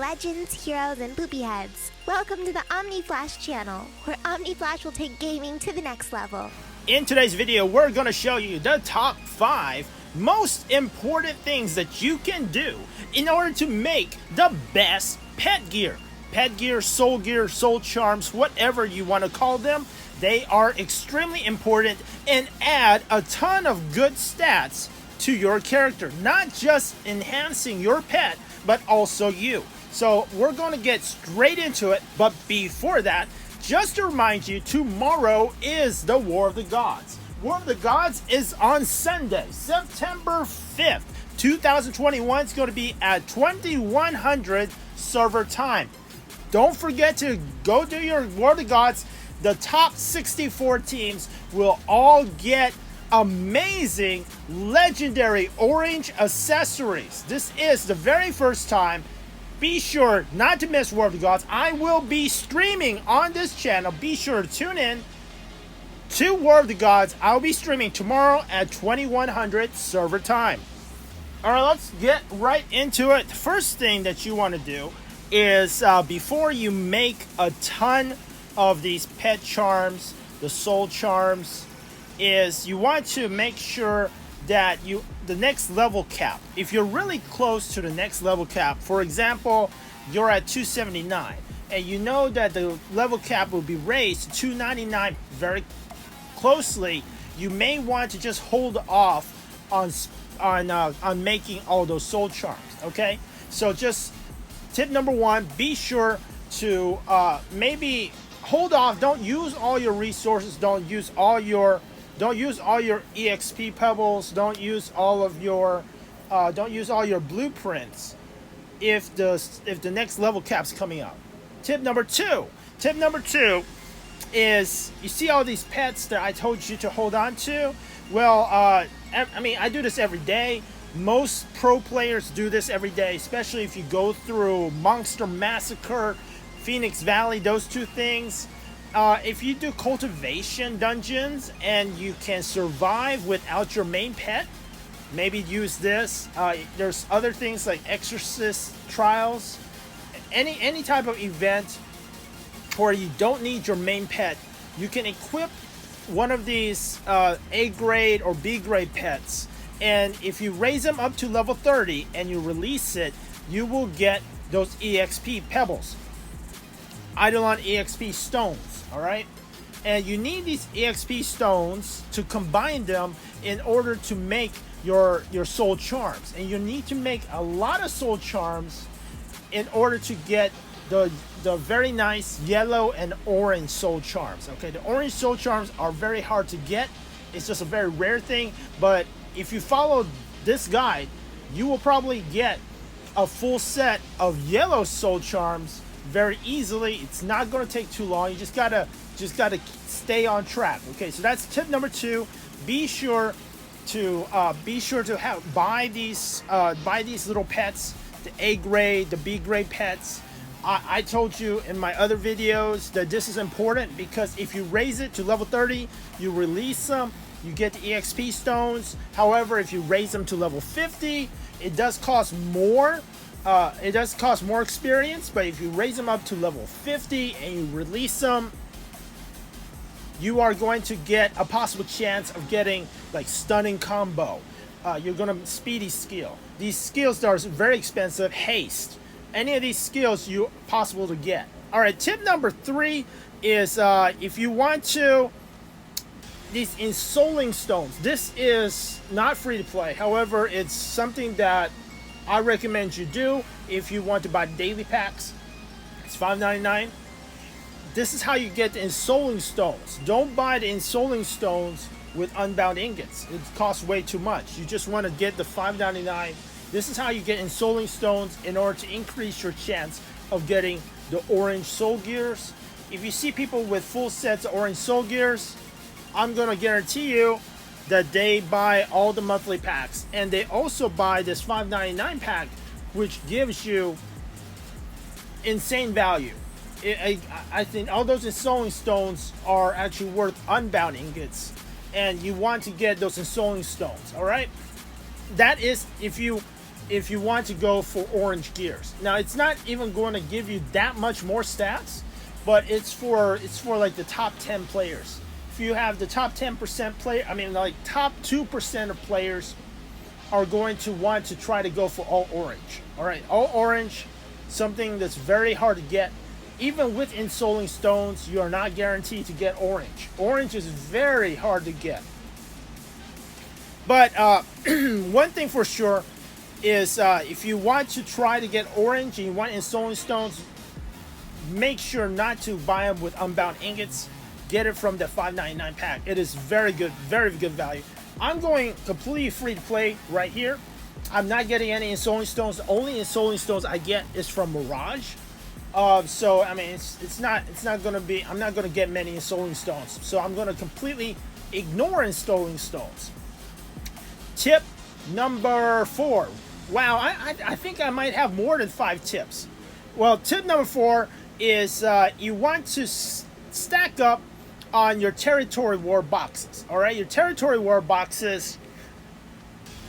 legends, heroes, and poopy heads. Welcome to the Omni Flash channel, where Omni Flash will take gaming to the next level. In today's video, we're going to show you the top 5 most important things that you can do in order to make the best pet gear. Pet gear, soul charms, whatever you want to call them, they are extremely important and add a ton of good stats to your character. Not just enhancing your pet, but also you. So we're going to get straight into it, but before that, just to remind you, tomorrow is the War of the Gods. War of the Gods is on Sunday, September 5th, 2021. It's going to be at 2100 server time. Don't forget to go do your War of the Gods. The top 64 teams will all get amazing, legendary orange accessories. This is the very first time. Be sure not to miss War of the Gods. I will be streaming on this channel. Be sure to tune in to War of the Gods. I'll be streaming tomorrow at 2100 server time. Alright, let's get right into it. The first thing that you want to do is before you make a ton of these pet charms, the soul charms, is you want to make sure that the next level cap, if you're really close to the next level cap, for example, you're at 279 and you know that the level cap will be raised to 299 very closely, you may want to just hold off on making all those soul charms. Okay, so just tip number 1, be sure to maybe hold off. Don't use all your resources. Don't use all your EXP pebbles. Don't use all your blueprints if the next level cap's coming up. Tip number 2 is, you see all these pets that I told you to hold on to? Well, I mean, I do this every day. Most pro players do this every day, especially if you go through Monster Massacre, Phoenix Valley, those two things. If you do cultivation dungeons and you can survive without your main pet, maybe use this. There's other things like exorcist trials, any type of event where you don't need your main pet, you can equip one of these A grade or B grade pets, and if you raise them up to level 30 and you release it, you will get those EXP pebbles, Eidolon EXP stones. Alright, and you need these EXP stones to combine them in order to make your soul charms, and you need to make a lot of soul charms in order to get the very nice yellow and orange soul charms. Okay, the orange soul charms are very hard to get. It's just a very rare thing, but if you follow this guide, you will probably get a full set of yellow soul charms very easily. It's not going to take too long. You just gotta stay on track. Okay, so that's tip number 2. Be sure to buy these little pets, the A grade, the B grade pets. I told you in my other videos that this is important because if you raise it to level 30, you release them, you get the EXP stones. However, if you raise them to level 50, it does cost more. It does cost more experience, but if you raise them up to level 50 and you release them, you are going to get a possible chance of getting like stunning combo. You're going to speedy skill. These skills that are very expensive, haste. Any of these skills you possible to get. All right, tip number 3 is if you want to, these ensouling stones. This is not free to play. However, it's something that I recommend you do if you want to buy daily packs. It's $5.99. This is how you get the ensouling stones. Don't buy the ensouling stones with unbound ingots. It costs way too much. You just want to get the $5.99. This is how you get ensouling stones in order to increase your chance of getting the orange soul gears. If you see people with full sets of orange soul gears, I'm going to guarantee you that they buy all the monthly packs, and they also buy this $5.99 pack, which gives you insane value. I think all those ensouling stones are actually worth unbound ingots, and you want to get those ensouling stones. All right, that is if you if you want to go for orange gears. Now it's not even going to give you that much more stats, but it's for like the top 10 players. If you have the top 10% player, I mean like top 2% of players are going to want to try to go for all orange. All right, all orange, something that's very hard to get. Even with Ensoling Stones, you are not guaranteed to get orange. Orange is very hard to get. But one thing for sure is if you want to try to get orange and you want Ensoling Stones, make sure not to buy them with Unbound Ingots. Get it from the $5.99 pack. It is very good value. I'm going completely free to play right here. I'm not getting any Ensoling Stones. The only Ensoling Stones I get is from Mirage. So I mean, it's not gonna be. I'm not gonna get many Ensoling Stones. So I'm gonna completely ignore Ensoling Stones. Tip number 4. Wow, I think I might have more than 5 tips. Well, tip number 4 is you want to stack up on your territory war boxes. All right, your territory war boxes.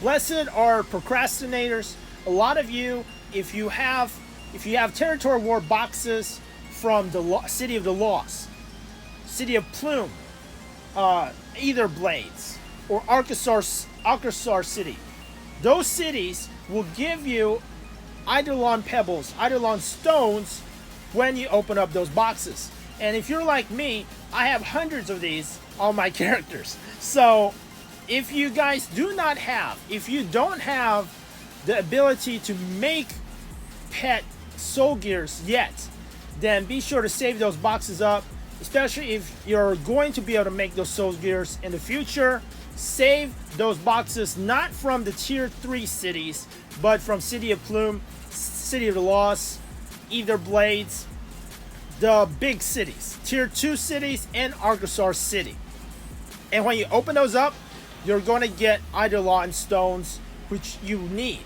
Blessed are procrastinators. A lot of you, if you have territory war boxes from the City of the Lost, City of Plume, Either Blades, or Arkansas City, those cities will give you Eidolon pebbles, Eidolon stones when you open up those boxes. And if you're like me, I have hundreds of these on my characters. So if you guys if you don't have the ability to make pet soul gears yet, then be sure to save those boxes up, especially if you're going to be able to make those soul gears in the future. Save those boxes not from the tier 3 cities, but from City of Plume, City of the Lost, Either Blades, the big cities, tier 2 cities, and Arkansas City. And when you open those up, you're going to get Eidolon stones, which you need.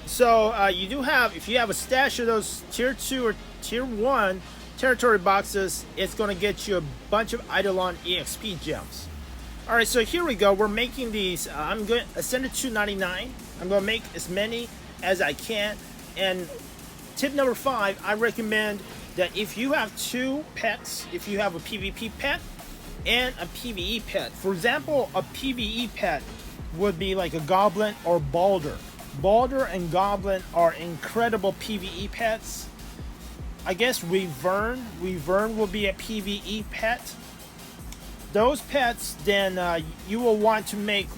So you do have, if you have a stash of those tier 2 or tier 1 territory boxes, it's going to get you a bunch of Eidolon EXP gems. All right, so here we go. We're making these. I'm going to send it to 299. I'm going to make as many as I can. And tip number 5, I recommend that if you have 2 pets, if you have a PvP pet and a PvE pet. For example, a PvE pet would be like a Goblin or Balder. Balder and Goblin are incredible PvE pets. I guess Wyvern will be a PvE pet. Those pets, then you will want to make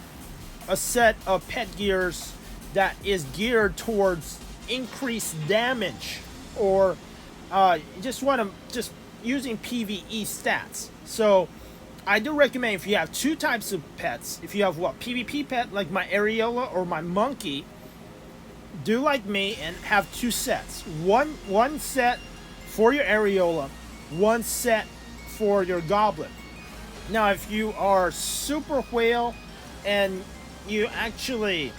a set of pet gears that is geared towards increased damage, or just using PvE stats. So I do recommend, if you have 2 types of pets, if you have PvP pet like my Areola or my Monkey, do like me and have 2 sets. One set for your Areola, 1 set for your Goblin. Now, if you are super whale and you actually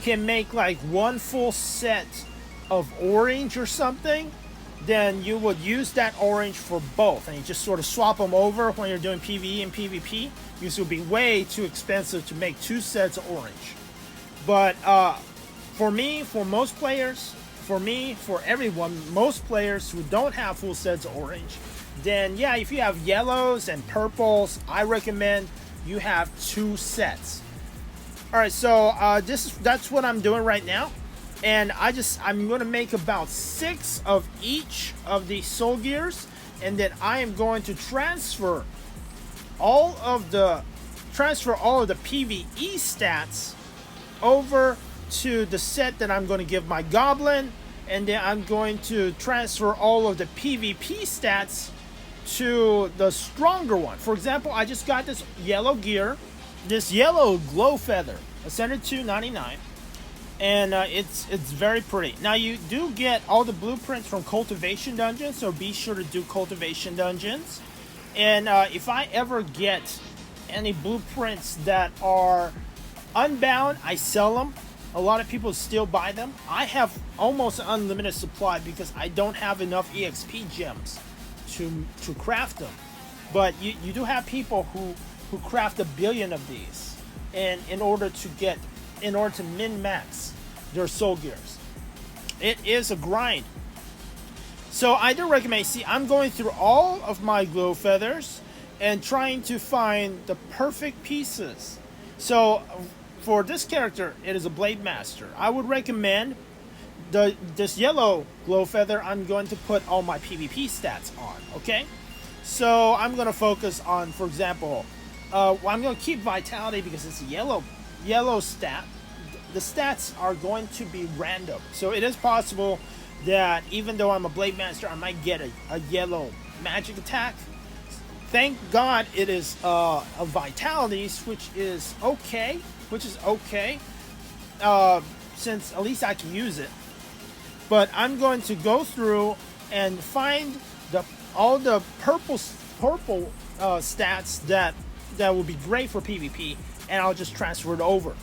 can make like 1 full set of orange or something, then you would use that orange for both, and you just sort of swap them over when you're doing PvE and PvP, because it would be way too expensive to make 2 sets of orange. But for me, for most players, for everyone, most players who don't have full sets of orange, then yeah, if you have yellows and purples, I recommend you have 2 sets. All right, so that's what I'm doing right now, and I'm going to make about 6 of each of the soul gears, and then I am going to transfer all of the PvE stats over to the set that I'm going to give my Goblin, and then I'm going to transfer all of the PvP stats to the stronger one. For example, I just got this yellow gear, this yellow glow feather. I sent it to 99, and it's very pretty. Now you do get all the blueprints from cultivation dungeons, so be sure to do cultivation dungeons. And if I ever get any blueprints that are unbound, I sell them. A lot of people still buy them. I have almost an unlimited supply because I don't have enough EXP gems to craft them. But you do have people who craft 1 billion of these, and in order to get in order to min-max their soul gears. It is a grind. So I do recommend, see, I'm going through all of my glow feathers and trying to find the perfect pieces. So for this character, it is a Blade Master. I would recommend this yellow glow feather. I'm going to put all my PvP stats on, okay? So I'm going to focus on, for example, I'm going to keep Vitality because it's a yellow stat. The stats are going to be random. So it is possible that even though I'm a Blade Master, I might get a yellow magic attack. Thank God it is a Vitality, which is okay. Since at least I can use it. But I'm going to go through and find all the purple stats that will be great for PvP, and I'll just transfer it over.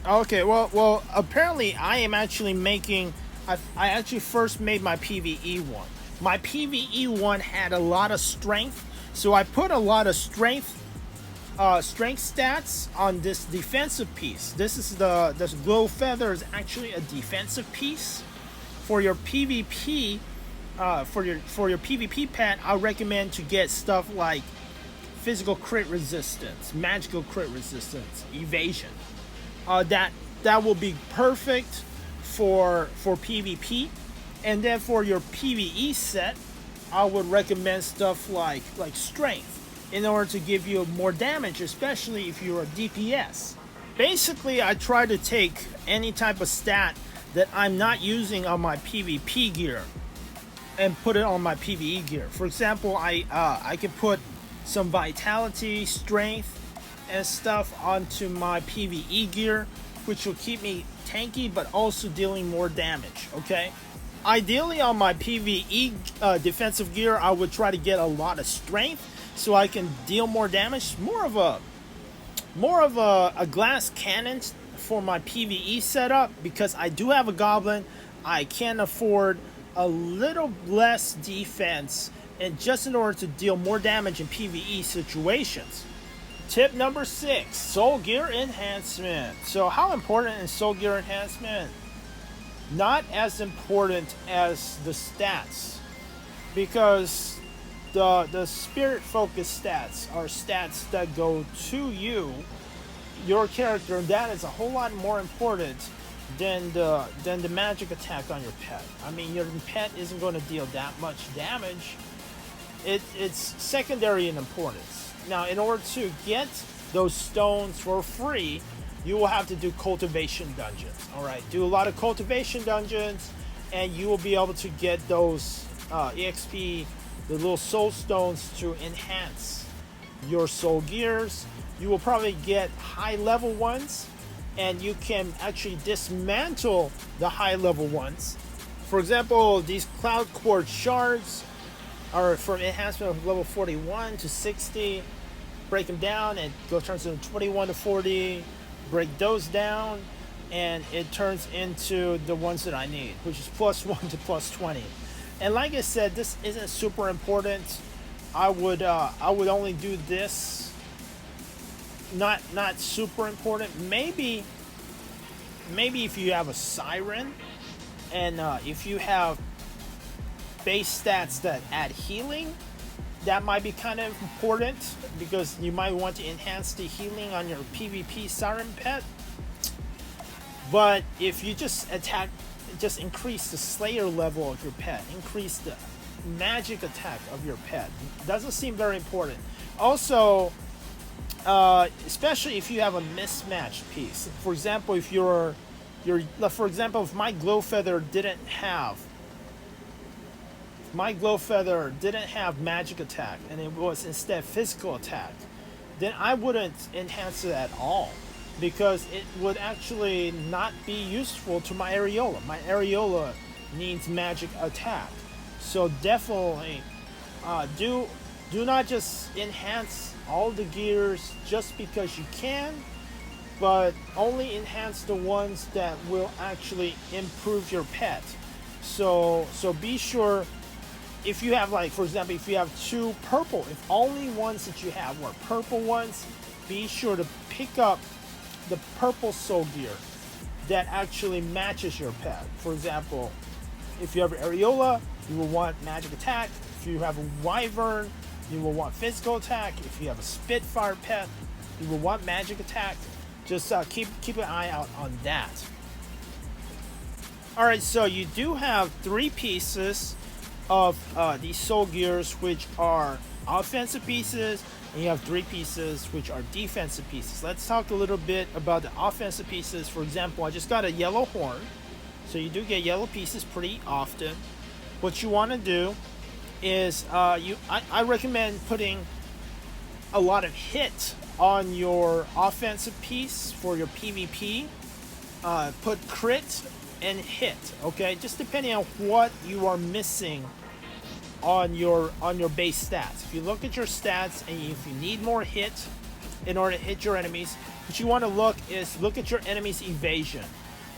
Okay, well, apparently I am actually making. I actually first made my PvE one. My PvE one had a lot of strength, so I put a lot of strength stats on this defensive piece. This glow feather is actually a defensive piece. For your PvP, for your PvP pet, I recommend to get stuff like physical crit resistance, magical crit resistance, evasion. That will be perfect for PvP. And then for your PvE set, I would recommend stuff like strength in order to give you more damage, especially if you're a DPS. Basically, I try to take any type of stat that I'm not using on my PvP gear and put it on my PvE gear. For example, I can put some vitality, strength, and stuff onto my PvE gear, which will keep me tanky but also dealing more damage, okay? Ideally on my PvE defensive gear, I would try to get a lot of strength so I can deal more damage. More of a glass cannon for my PvE setup, because I do have a goblin. I can afford a little less defense, and just in order to deal more damage in PvE situations. Tip number 6, Soul Gear Enhancement. So how important is Soul Gear Enhancement? Not as important as the stats, because the spirit focused stats are stats that go to your character, and that is a whole lot more important than the magic attack on your pet. I mean, your pet isn't going to deal that much damage. It's secondary in importance. Now, in order to get those stones for free, you will have to do cultivation dungeons. All right, do a lot of cultivation dungeons, and you will be able to get those EXP, the little soul stones, to enhance your soul gears. You will probably get high level ones, and you can actually dismantle the high level ones. For example, these cloud quartz shards are from enhancement of level 41 to 60. Break them down, and turns into 21 to 40. Break those down, and it turns into the ones that I need, which is +1 to +20. And like I said, this isn't super important. I would only do this. Not super important. Maybe if you have a siren, and if you have base stats that add healing, that might be kind of important, because you might want to enhance the healing on your PvP siren pet. But if you just increase the slayer level of your pet, increase the magic attack of your pet, doesn't seem very important. Also, especially if you have a mismatched piece. For example, if if my glow feather didn't have magic attack, and it was instead physical attack, then I wouldn't enhance it at all, because it would actually not be useful to my areola. My areola needs magic attack. So definitely do not just enhance all the gears just because you can, but only enhance the ones that will actually improve your pet. So be sure, if you have, like, for example, if you have 2 purple, if only ones that you have were purple ones, be sure to pick up the purple soul gear that actually matches your pet. For example, if you have an Areola, you will want magic attack. If you have a Wyvern, you will want physical attack. If you have a Spitfire pet, you will want magic attack. Just keep an eye out on that. Alright, so you do have 3 pieces of these soul gears, which are offensive pieces, and you have 3 pieces which are defensive pieces. Let's talk a little bit about the offensive pieces. For example, I just got a yellow horn, so you do get yellow pieces pretty often. What you want to do is I recommend putting a lot of hit on your offensive piece for your PvP. Put crit and hit, okay, just depending on what you are missing on your base stats. If you look at your stats and if you need more hit in order to hit your enemies, what you want to look at your enemy's evasion,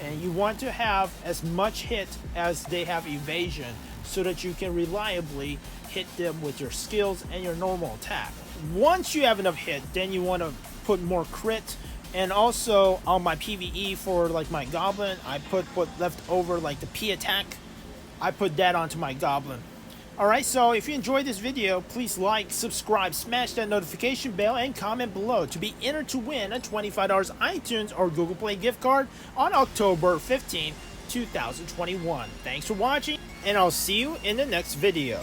and you want to have as much hit as they have evasion so that you can reliably hit them with your skills and your normal attack. Once you have enough hit, then you want to put more crit. And also on my PvE for like my goblin, I put what left over, like the P attack, I put that onto my goblin. Alright, so if you enjoyed this video, please like, subscribe, smash that notification bell, and comment below to be entered to win a $25 iTunes or Google Play gift card on October 15, 2021. Thanks for watching, and I'll see you in the next video.